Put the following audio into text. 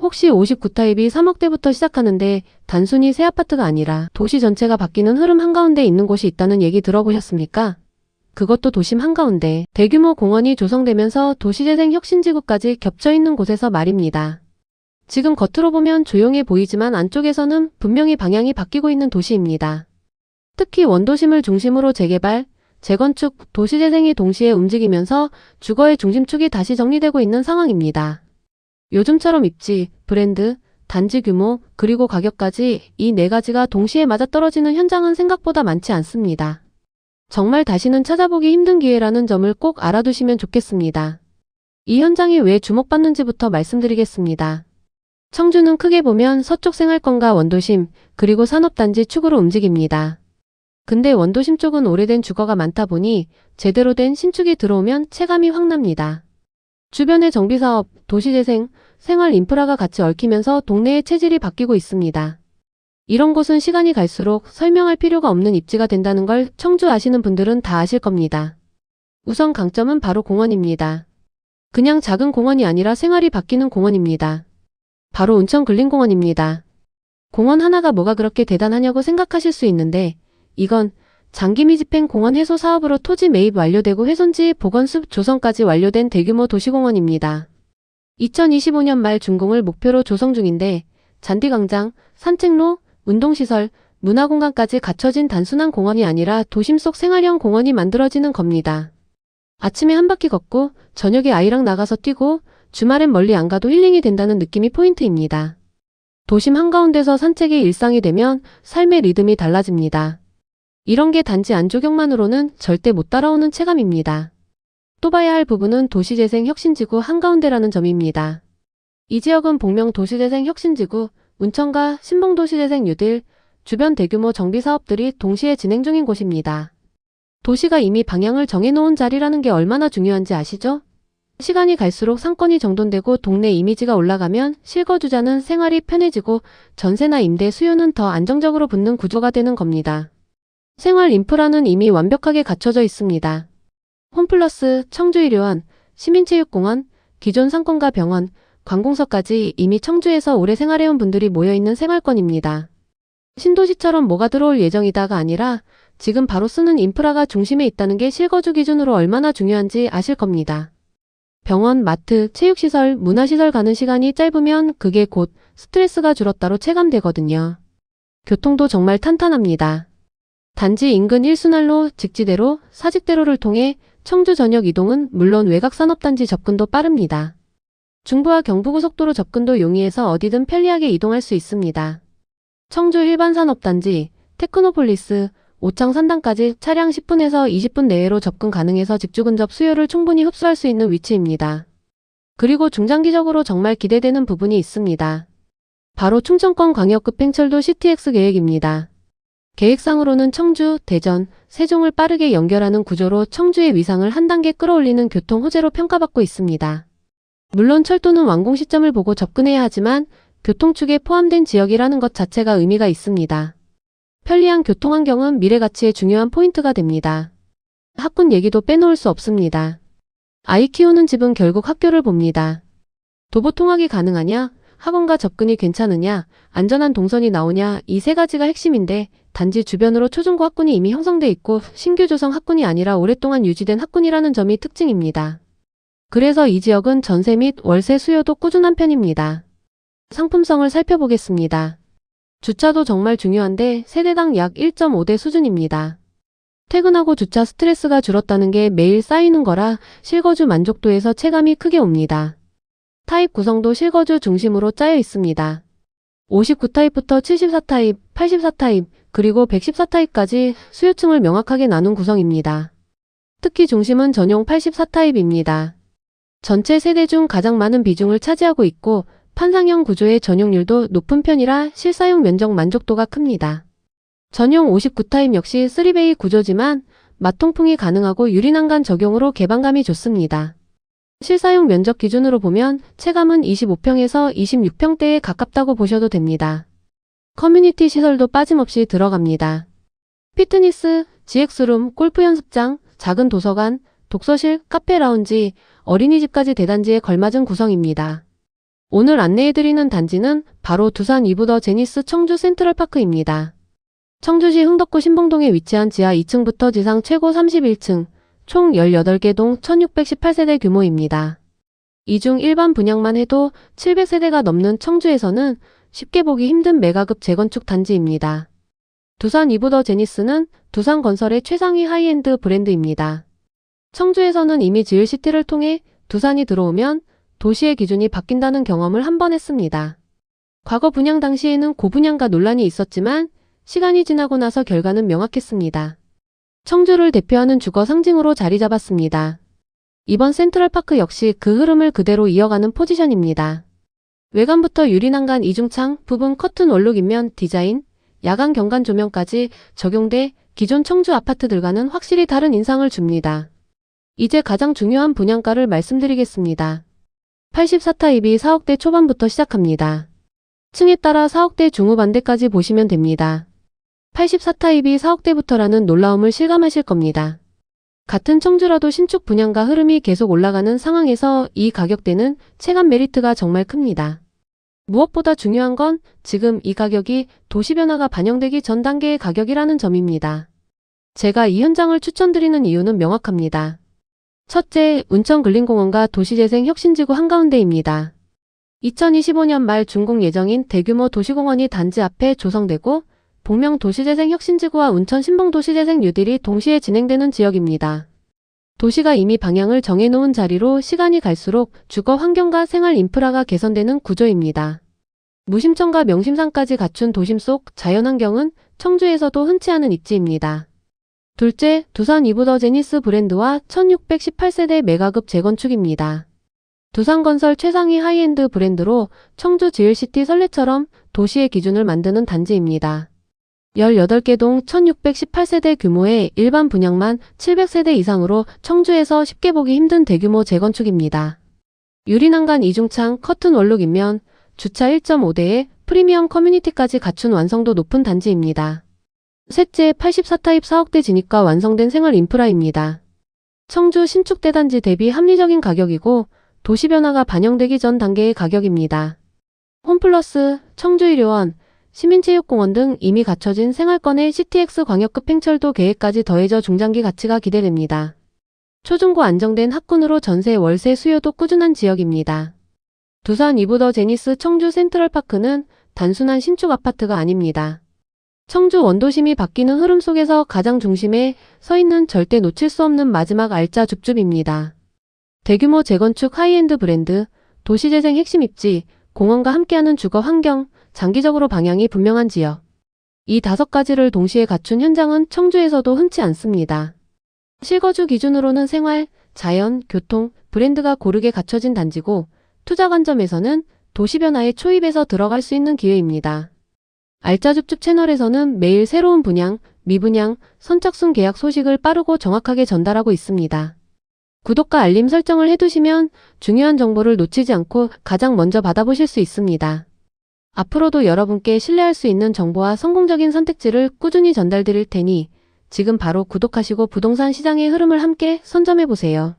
혹시 59타입이 3억대부터 시작하는데 단순히 새 아파트가 아니라 도시 전체가 바뀌는 흐름 한가운데 있는 곳이 있다는 얘기 들어보셨습니까? 그것도 도심 한가운데 대규모 공원이 조성되면서 도시재생 혁신지구까지 겹쳐있는 곳에서 말입니다. 지금 겉으로 보면 조용해 보이지만 안쪽에서는 분명히 방향이 바뀌고 있는 도시입니다. 특히 원도심을 중심으로 재개발, 재건축, 도시재생이 동시에 움직이면서 주거의 중심축이 다시 정리되고 있는 상황입니다. 요즘처럼 입지, 브랜드, 단지 규모, 그리고 가격까지 이 네 가지가 동시에 맞아떨어지는 현장은 생각보다 많지 않습니다. 정말 다시는 찾아보기 힘든 기회라는 점을 꼭 알아두시면 좋겠습니다. 이 현장이 왜 주목받는지부터 말씀드리겠습니다. 청주는 크게 보면 서쪽 생활권과 원도심, 그리고 산업단지 축으로 움직입니다. 근데 원도심 쪽은 오래된 주거가 많다 보니 제대로 된 신축이 들어오면 체감이 확 납니다. 주변의 정비사업, 도시재생, 생활 인프라가 같이 얽히면서 동네의 체질이 바뀌고 있습니다. 이런 곳은 시간이 갈수록 설명할 필요가 없는 입지가 된다는 걸 청주 아시는 분들은 다 아실 겁니다. 우선 강점은 바로 공원입니다. 그냥 작은 공원이 아니라 생활이 바뀌는 공원입니다. 바로 운천근린공원입니다. 공원 하나가 뭐가 그렇게 대단하냐고 생각하실 수 있는데 이건 장기미 집행 공원 해소 사업으로 토지 매입 완료되고 훼손지 보건숲 조성까지 완료된 대규모 도시공원입니다. 2025년 말 준공을 목표로 조성 중인데 잔디광장, 산책로, 운동시설, 문화공간까지 갖춰진 단순한 공원이 아니라 도심 속 생활형 공원이 만들어지는 겁니다. 아침에 한 바퀴 걷고 저녁에 아이랑 나가서 뛰고 주말엔 멀리 안 가도 힐링이 된다는 느낌이 포인트입니다. 도심 한가운데서 산책이 일상이 되면 삶의 리듬이 달라집니다. 이런 게 단지 안조경만으로는 절대 못 따라오는 체감입니다. 또 봐야 할 부분은 도시재생 혁신지구 한가운데라는 점입니다. 이 지역은 복명 도시재생 혁신지구, 운천과 신봉도시재생 뉴딜, 주변 대규모 정비사업들이 동시에 진행 중인 곳입니다. 도시가 이미 방향을 정해놓은 자리라는 게 얼마나 중요한지 아시죠? 시간이 갈수록 상권이 정돈되고 동네 이미지가 올라가면 실거주자는 생활이 편해지고 전세나 임대 수요는 더 안정적으로 붙는 구조가 되는 겁니다. 생활 인프라는 이미 완벽하게 갖춰져 있습니다. 홈플러스, 청주의료원, 시민체육공원, 기존 상권과 병원, 관공서까지 이미 청주에서 오래 생활해온 분들이 모여있는 생활권입니다. 신도시처럼 뭐가 들어올 예정이다가 아니라 지금 바로 쓰는 인프라가 중심에 있다는 게 실거주 기준으로 얼마나 중요한지 아실 겁니다. 병원, 마트, 체육시설, 문화시설 가는 시간이 짧으면 그게 곧 스트레스가 줄었다로 체감되거든요. 교통도 정말 탄탄합니다. 단지 인근 1순환로, 직지대로, 사직대로를 통해 청주 전역 이동은 물론 외곽산업단지 접근도 빠릅니다. 중부와 경부고속도로 접근도 용이해서 어디든 편리하게 이동할 수 있습니다. 청주 일반산업단지, 테크노폴리스, 오창산단까지 차량 10분에서 20분 내외로 접근 가능해서 직주 근접 수요를 충분히 흡수할 수 있는 위치입니다. 그리고 중장기적으로 정말 기대되는 부분이 있습니다. 바로 충청권 광역급 팽철도 CTX 계획입니다. 계획상으로는 청주, 대전, 세종을 빠르게 연결하는 구조로 청주의 위상을 한 단계 끌어올리는 교통 호재로 평가받고 있습니다. 물론 철도는 완공 시점을 보고 접근해야 하지만 교통축에 포함된 지역이라는 것 자체가 의미가 있습니다. 편리한 교통환경은 미래 가치의 중요한 포인트가 됩니다. 학군 얘기도 빼놓을 수 없습니다. 아이 키우는 집은 결국 학교를 봅니다. 도보 통학이 가능하냐, 학원과 접근이 괜찮으냐, 안전한 동선이 나오냐, 이 세 가지가 핵심인데 단지 주변으로 초중고 학군이 이미 형성돼 있고 신규 조성 학군이 아니라 오랫동안 유지된 학군이라는 점이 특징입니다. 그래서 이 지역은 전세 및 월세 수요도 꾸준한 편입니다. 상품성을 살펴보겠습니다. 주차도 정말 중요한데 세대당 약 1.5대 수준입니다. 퇴근하고 주차 스트레스가 줄었다는 게 매일 쌓이는 거라 실거주 만족도에서 체감이 크게 옵니다. 타입 구성도 실거주 중심으로 짜여 있습니다. 59타입부터 74타입, 84타입, 그리고 114타입까지 수요층을 명확하게 나눈 구성입니다. 특히 중심은 전용 84타입입니다. 전체 세대 중 가장 많은 비중을 차지하고 있고 판상형 구조의 전용률도 높은 편이라 실사용 면적 만족도가 큽니다. 전용 59타입 역시 3베이 구조지만 마통풍이 가능하고 유리난간 적용으로 개방감이 좋습니다. 실사용 면적 기준으로 보면 체감은 25평에서 26평대에 가깝다고 보셔도 됩니다. 커뮤니티 시설도 빠짐없이 들어갑니다. 피트니스, GX룸, 골프 연습장, 작은 도서관, 독서실, 카페 라운지, 어린이집까지 대단지에 걸맞은 구성입니다. 오늘 안내해드리는 단지는 바로 두산 이브더 제니스 청주 센트럴파크입니다. 청주시 흥덕구 신봉동에 위치한 지하 2층부터 지상 최고 31층, 총 18개 동 1618세대 규모입니다. 이 중 일반 분양만 해도 700세대가 넘는 청주에서는 쉽게 보기 힘든 메가급 재건축 단지입니다. 두산 이브더 제니스는 두산건설의 최상위 하이엔드 브랜드입니다. 청주에서는 이미 지을시티를 통해 두산이 들어오면 도시의 기준이 바뀐다는 경험을 한 번 했습니다. 과거 분양 당시에는 고분양가 논란이 있었지만 시간이 지나고 나서 결과는 명확했습니다. 청주를 대표하는 주거 상징으로 자리 잡았습니다. 이번 센트럴파크 역시 그 흐름을 그대로 이어가는 포지션입니다. 외관부터 유리난간 이중창, 부분 커튼 원룩 인면 디자인, 야간 경관 조명까지 적용돼 기존 청주 아파트들과는 확실히 다른 인상을 줍니다. 이제 가장 중요한 분양가를 말씀드리겠습니다. 84타입이 4억대 초반부터 시작합니다. 층에 따라 4억대 중후반대까지 보시면 됩니다. 84타입이 4억대부터라는 놀라움을 실감하실 겁니다. 같은 청주라도 신축 분양가 흐름이 계속 올라가는 상황에서 이 가격대는 체감 메리트가 정말 큽니다. 무엇보다 중요한 건 지금 이 가격이 도시 변화가 반영되기 전 단계의 가격이라는 점입니다. 제가 이 현장을 추천드리는 이유는 명확합니다. 첫째, 운천근린공원과 도시재생 혁신지구 한가운데입니다. 2025년 말 준공 예정인 대규모 도시공원이 단지 앞에 조성되고 복명 도시재생 혁신지구와 운천 신봉도시재생 뉴딜이 동시에 진행되는 지역입니다. 도시가 이미 방향을 정해놓은 자리로 시간이 갈수록 주거 환경과 생활 인프라가 개선되는 구조입니다. 무심천과 명심상까지 갖춘 도심 속 자연환경은 청주에서도 흔치 않은 입지입니다. 둘째, 두산 이브더 제니스 브랜드와 1618세대 메가급 재건축입니다. 두산건설 최상위 하이엔드 브랜드로 청주 지을시티 설레처럼 도시의 기준을 만드는 단지입니다. 18개 동 1618세대 규모의 일반 분양만 700세대 이상으로 청주에서 쉽게 보기 힘든 대규모 재건축입니다. 유리난간 이중창, 커튼 원룩 인면, 주차 1.5대에 프리미엄 커뮤니티까지 갖춘 완성도 높은 단지입니다. 셋째, 84타입 4억대 진입과 완성된 생활 인프라입니다. 청주 신축 대단지 대비 합리적인 가격이고 도시 변화가 반영되기 전 단계의 가격입니다. 홈플러스, 청주의료원, 시민체육공원 등 이미 갖춰진 생활권에 CTX 광역급 팽철도 계획까지 더해져 중장기 가치가 기대됩니다. 초중고 안정된 학군으로 전세 월세 수요도 꾸준한 지역입니다. 두산 이브더 제니스 청주 센트럴파크는 단순한 신축 아파트가 아닙니다. 청주 원도심이 바뀌는 흐름 속에서 가장 중심에 서 있는 절대 놓칠 수 없는 마지막 알짜 줍줍입니다. 대규모 재건축 하이엔드 브랜드, 도시재생 핵심 입지, 공원과 함께하는 주거 환경, 장기적으로 방향이 분명한 지역. 이 5가지를 동시에 갖춘 현장은 청주에서도 흔치 않습니다. 실거주 기준으로는 생활, 자연, 교통, 브랜드가 고르게 갖춰진 단지고 투자 관점에서는 도시 변화의 초입에서 들어갈 수 있는 기회입니다. 알짜줍줍 채널에서는 매일 새로운 분양, 미분양, 선착순 계약 소식을 빠르고 정확하게 전달하고 있습니다. 구독과 알림 설정을 해두시면 중요한 정보를 놓치지 않고 가장 먼저 받아보실 수 있습니다. 앞으로도 여러분께 신뢰할 수 있는 정보와 성공적인 선택지를 꾸준히 전달드릴 테니 지금 바로 구독하시고 부동산 시장의 흐름을 함께 선점해보세요.